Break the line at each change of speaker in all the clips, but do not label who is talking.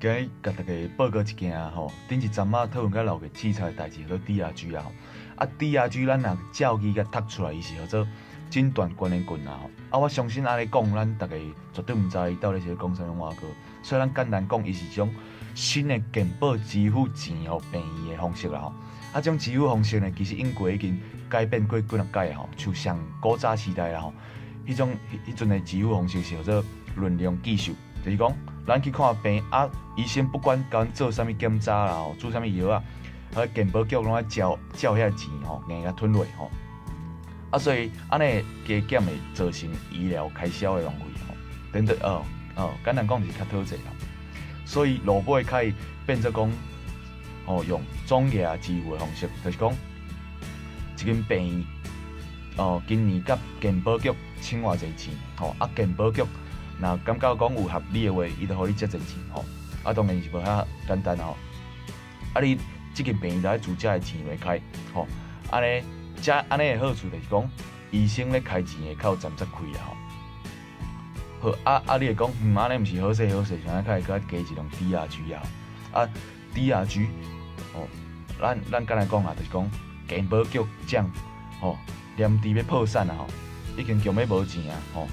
今日甲大家报告一件吼，顶一阵仔讨论甲老个器材的代志，叫做 DRG 啊吼。啊 DRG 咱若照机甲读出来，伊是叫做诊断关联棍啊吼。啊，我相信安尼讲，咱大家绝对毋知伊到底是讲啥物话个。所以咱简单讲，伊是一种新的健保支付钱互病医的方式啦吼。啊，这种支付方式呢，其实英国已经改变过几啊届吼，像上古早时代啦吼，迄阵的支付方式是叫做论量计数，就是讲。咱去看病啊，医生不管甲阮做啥物检查啦，吼，注啥物药啊，健保局拢爱缴遐钱吼，硬甲吞落吼。啊，所以安尼加减会造成医疗开销的浪费吼，等等简单讲是较讨济啦。所以落尾可以变做讲，用总额支付的方式，就是讲一间病院，今年甲健保局请偌济钱，啊健保局。若感觉讲有合理的话，伊就互你折侪钱吼。啊，当然是无遐简单吼。啊，你即间病院来自遮的钱来开吼，安尼的好处就是讲，医生咧开钱会较有站责开啦吼。好你会讲，安尼毋是好势，像咱开加一种 DRG 啊，DRG 咱简单讲啊，就是讲健保局奖连伫要破产啊吼，已经强要无钱啊吼。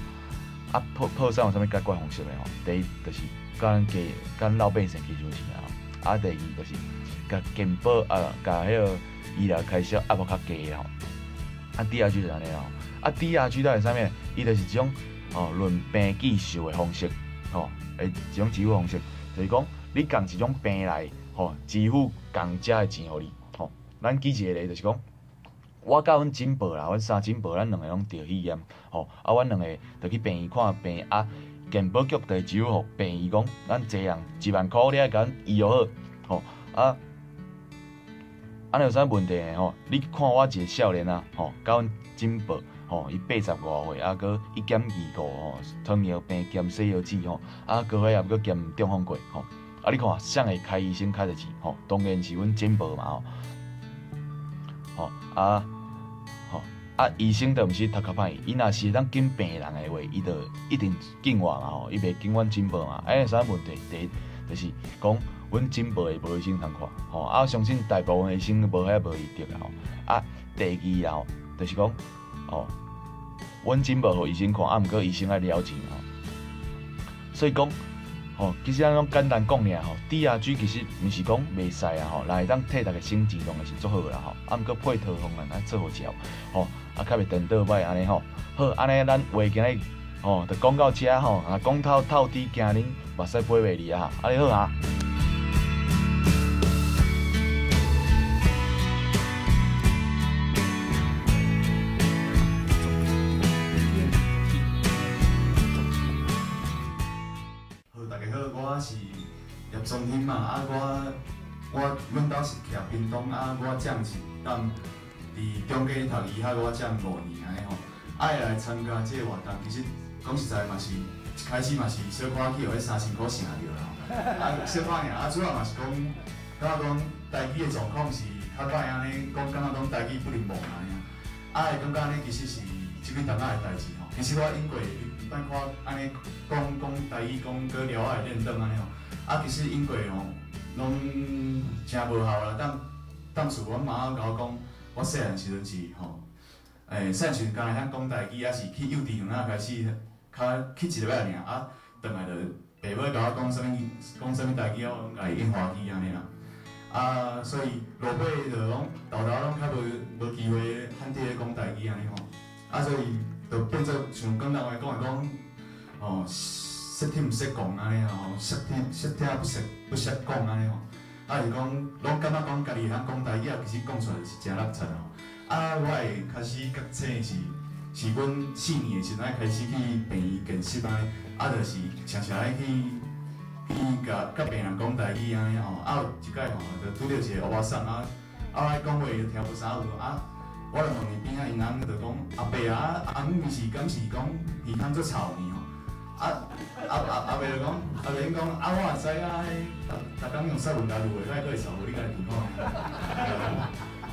啊，破产有啥物解决方式嘞吼？第一就是甲咱老百姓加上钱啊，第二就是甲健保甲迄个医疗开销压无较低吼。DRG 就是安尼吼。DRG 到底啥物？伊就是一种论病计数的方式一种支付方式，就是讲你共一种病来支付共遮的钱互你咱举一个例，就是讲。我甲阮诊报啦，阮三诊报，咱两个拢着肺炎，阮两个着去病院看病，健保局就支付互病院讲，咱这样10000块，你爱甲阮医疗好，安尼有啥问题呢？你看我一个少年啊，甲阮诊报，伊85岁，佮1.25糖尿病兼西药子，高血压佮兼中风过，你看谁会开医生开得钱？当然是阮诊报嘛，医生就毋是读较歹，伊若是当见病人的话，伊就一定见我嘛伊袂见阮诊报嘛。有啥问题？第一就是讲，阮诊报的无医生通看，相信大部分医生无遐无医德啦第二就是讲，阮诊报互医生看，毋过医生爱了钱所以讲，其实咱拢简单讲尔DRG 其实毋是讲袂使会当替大家省钱，当然是足好啦毋过配套方案做好照较袂颠倒摆安尼好，安尼咱话今日就讲到遮讲透底惊恁目屎飞袂离啊，安尼好啊。
我是叶宗兴嘛，阮兜是徛屏东我长是当伫中间读医学，我长5年安尼吼。会来参加即个活动，其实讲实在嘛是一开始嘛是小可去互迄3000块省着啦。小可尔，主要嘛是讲，感觉讲台语的状况是较歹安尼，感觉讲台语不灵光安尼会感觉安尼其实是即几档仔的代志吼。其实我因过。咱看安尼讲台语讲过了会练转安尼其实因过拢真无效啦。当时阮妈甲我讲，我细汉时阵是细汉时阵敢若晓讲台语，是去幼稚园开始，去一礼拜尔，转来就爸母甲我讲啥物台语，我拢甲伊应欢喜安尼啦。所以落尾就讲豆拢较无机会汉地咧讲台语安尼所以。就变做像简单话讲，识听毋识讲安尼识听不识讲安尼是讲拢感觉讲家己会晓讲台语其实讲出来是真落惨我会开始觉醒是阮4年的时阵开始去病院见习安尼，就是常常爱去甲病人讲台语安尼有一摆就拄着一个乌巴桑我爱讲话就听无啥有我就问伊边仔因翁就讲阿伯翁是敢是讲耳孔足臭呢阿伯就讲我会知逐工用湿文家录的，遐佫会臭，你家己听看。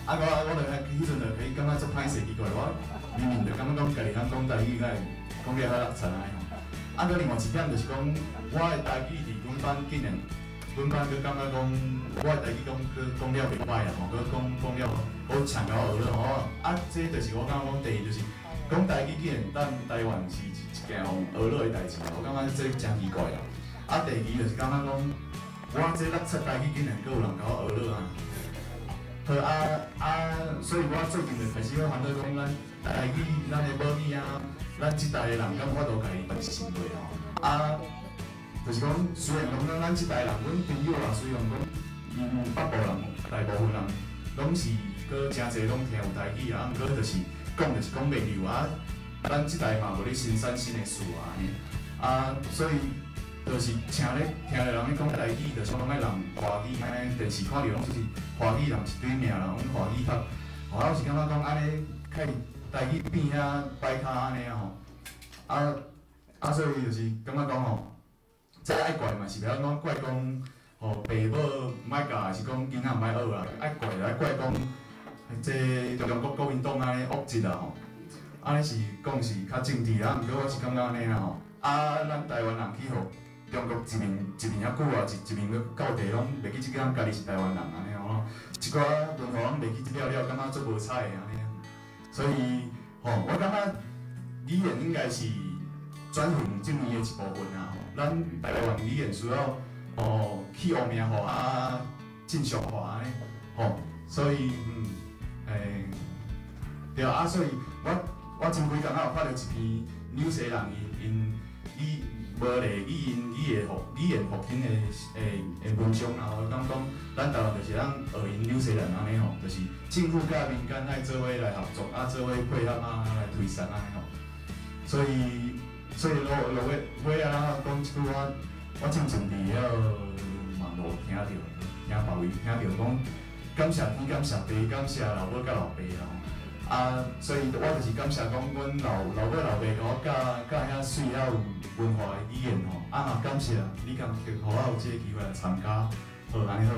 我就迄阵就可以感觉足歹势，奇怪我明明就感觉讲家己通讲台语，敢会讲了遐落惨安尼另外一点就是讲，我的台语伫阮班竟然阮班佫感觉讲，我的台语讲了袂歹啦吼，佫讲了好强到学了吼。啊，这就是我感觉讲第一就是讲台语竟然咱台湾是一件互学了的代志，我感觉这真奇怪啦。啊，第二就是感觉讲，我这落册台语竟然佫有人甲我学了啊。好所以我最近就开始要烦恼讲，咱台语咱的母语啊，咱即代的人敢我都家己信袂吼。就是讲，虽然讲咱即代人，阮朋友啊，虽然讲，北部人大部分人拢是佫真侪拢听有台语啊，毋过就是讲袂溜啊。咱即代嘛无咧新产新的事啊，安尼所以就是听咧人咧讲台语，就是讲咧人华语安尼电视看着拢就是华语人一堆名啦，拢华语较，我有时感觉讲安尼，较台语变遐歹卡安尼啊吼，所以就是感觉讲吼，这爱怪嘛是袂晓讲怪讲，吼爸母毋爱教，还是讲囡仔毋爱学啦，爱怪就爱怪讲，这中国国民党安尼恶质啦吼。安尼是讲是较政治啦，毋过我是感觉安尼啦吼。咱台湾人去互中国殖民遐久啊，殖民到地拢袂记即个人家己是台湾人安尼吼。一寡文化拢袂记即了，感觉做无彩的安尼。所以吼，我感觉语言应该是转型正义的一部分啊。咱台湾语言需要去污名化正常化安尼吼。所以对啊，所以我前几工仔有看到一篇纽西兰因无咧语言复兴的文章啦，我感觉讲咱台湾就是咱学因纽西兰安尼吼，就是政府甲民间爱做伙来合作，做伙配合来推动安尼吼。所以落尾啊，讲一句我之前伫网络听别位听到讲感谢天、感谢地、感谢老母甲老爸啦。所以我就是感谢讲，阮老母老爸甲我教遐水遐有文化的语言吼，嘛感谢你敢互我有这个机会来参加，好安尼好。